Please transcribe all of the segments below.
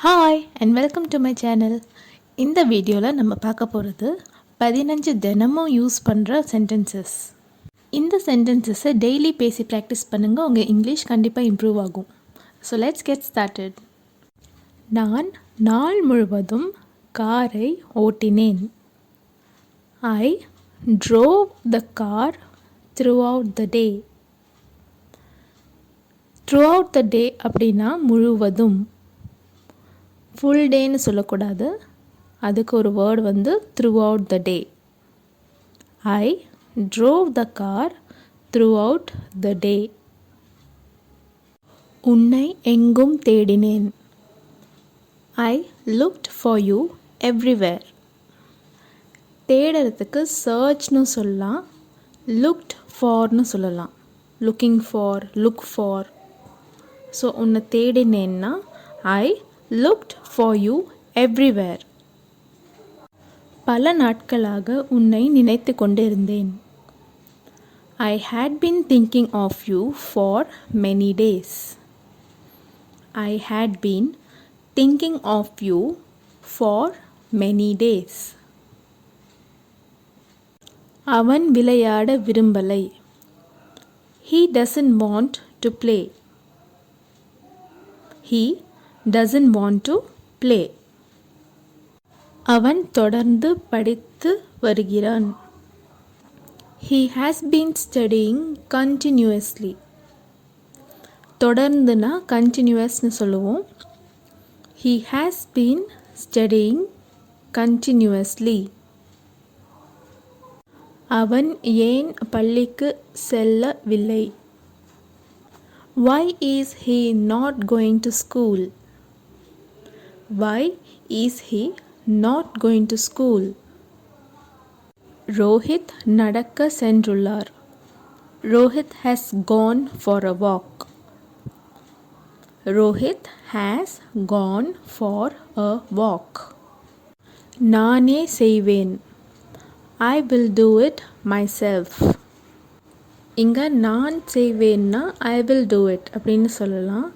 Hi and welcome to my channel. இந்த வீடியோவில் நம்ம பார்க்க போகிறது 15 தினமும் யூஸ் பண்ணுற சென்டென்சஸ். இந்த சென்டென்சஸை டெய்லி பேசி ப்ராக்டிஸ் பண்ணுங்கள், உங்கள் இங்கிலீஷ் கண்டிப்பாக இம்ப்ரூவ் ஆகும். So let's get started. நான் நாள் முழுவதும் காரை ஓட்டினேன். ஐ drove the car throughout the day. throughout the day அப்படின்னா முழுவதும். ஃபுல் டேன்னு சொல்லக்கூடாது, அதுக்கு ஒரு வேர்டு வந்து throughout the day. I drove the car throughout the day. உன்னை எங்கும் தேடினேன். I looked for you everywhere. தேடுறதுக்கு சர்ச்னு சொல்லலாம், looked forன்னு சொல்லலாம். Looking for, look for. So உன்னை தேடினேன்னா ஐ looked for you everywhere. பல நாட்களாக உன்னை நினைத்து கொண்டிருந்தேன். I had been thinking of you for many days. I had been thinking of you for many days. அவன் விளையாட விரும்பலை. He doesn't want to play. He doesn't want to play. அவன் தொடர்ந்து படித்து வருகிறான். He has been studying continuously. தொடர்ந்துனா கண்டினியூஸ்னு சொல்லுவோம். He has been studying continuously. அவன் ஏன் பள்ளிக்கு செல்லவில்லை? Why is he not going to school? Why is he not going to school? Rohit நடக்க சென்றுள்ளார். Rohit has gone for a walk. Rohit has gone for a walk. நானே செய்வேன். I will do it myself. இங்கே நான் செய்வேன்னா I will do it அப்படின்னு சொல்லலாம்.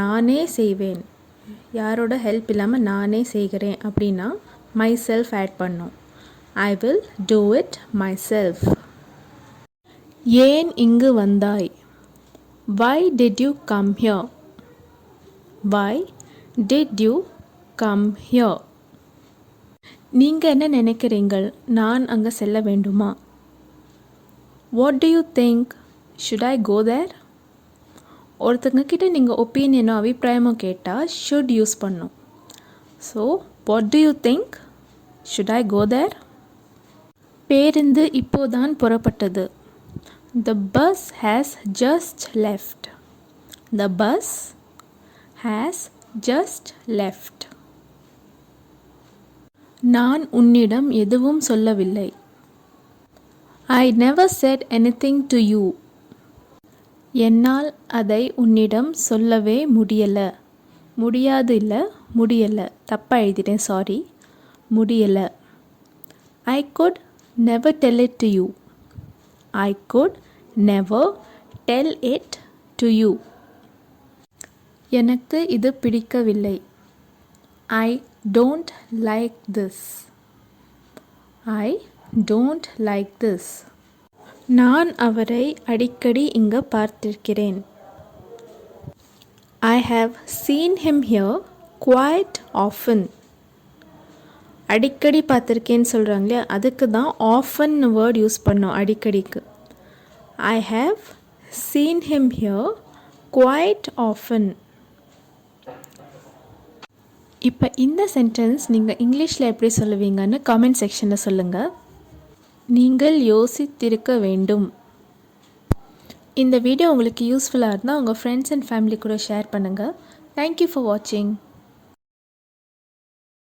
நானே செய்வேன், யாரோட ஹெல்ப் இல்லாமல் நானே செய்கிறேன் அப்படின்னா மை செல்ஃப் ஆட் பண்ணோம். I will do it myself. ஏன் இங்கு வந்தாய்? Why did you come here? Why did you come here? நீங்கள் என்ன நினைக்கிறீங்கள், நான் அங்கே செல்ல வேண்டுமா? What do you think, should I go there? ஒருத்தங்க கிட்ட நீங்கள் ஒப்பீனியனோ அபிப்பிராயமோ கேட்டால் ஷுட் யூஸ் பண்ணும். So what do you think, should I go there? பேருந்து இப்போதான் புறப்பட்டது. The bus has just left. The bus has just left. நான் உன்னிடம் எதுவும் சொல்லவில்லை. I never set anything to you. என்னால் அதை உன்னிடம் சொல்லவே முடியலை. முடியாது இல்லை, முடியலை. தப்பாக எழுதிட்டேன், சாரி. முடியலை. I could never tell it to you. I could never tell it to you. எனக்கு இது பிடிக்கவில்லை. I don't like this. I don't like this. நான் அவரை அடிக்கடி இங்கே பார்த்திருக்கிறேன். I have seen him here quite often. அடிக்கடி பார்த்துருக்கேன்னு சொல்கிறாங்க இல்லையா, அதுக்கு தான் ஆஃபன் வேர்ட் யூஸ் பண்ணோம், அடிக்கடிக்கு. I have seen him here quite often. இப்போ இந்த சென்டென்ஸ் நீங்கள் இங்கிலீஷில் எப்படி சொல்லுவீங்கன்னு கமெண்ட் செக்ஷனில் சொல்லுங்கள். நீங்கள் யோசித்திருக்க வேண்டும். இந்த வீடியோ உங்களுக்கு யூஸ்ஃபுல்லாக இருந்தால் உங்கள் ஃப்ரெண்ட்ஸ் அண்ட் ஃபேமிலி கூட ஷேர் பண்ணுங்கள். தேங்க்யூ ஃபார் வாட்சிங்.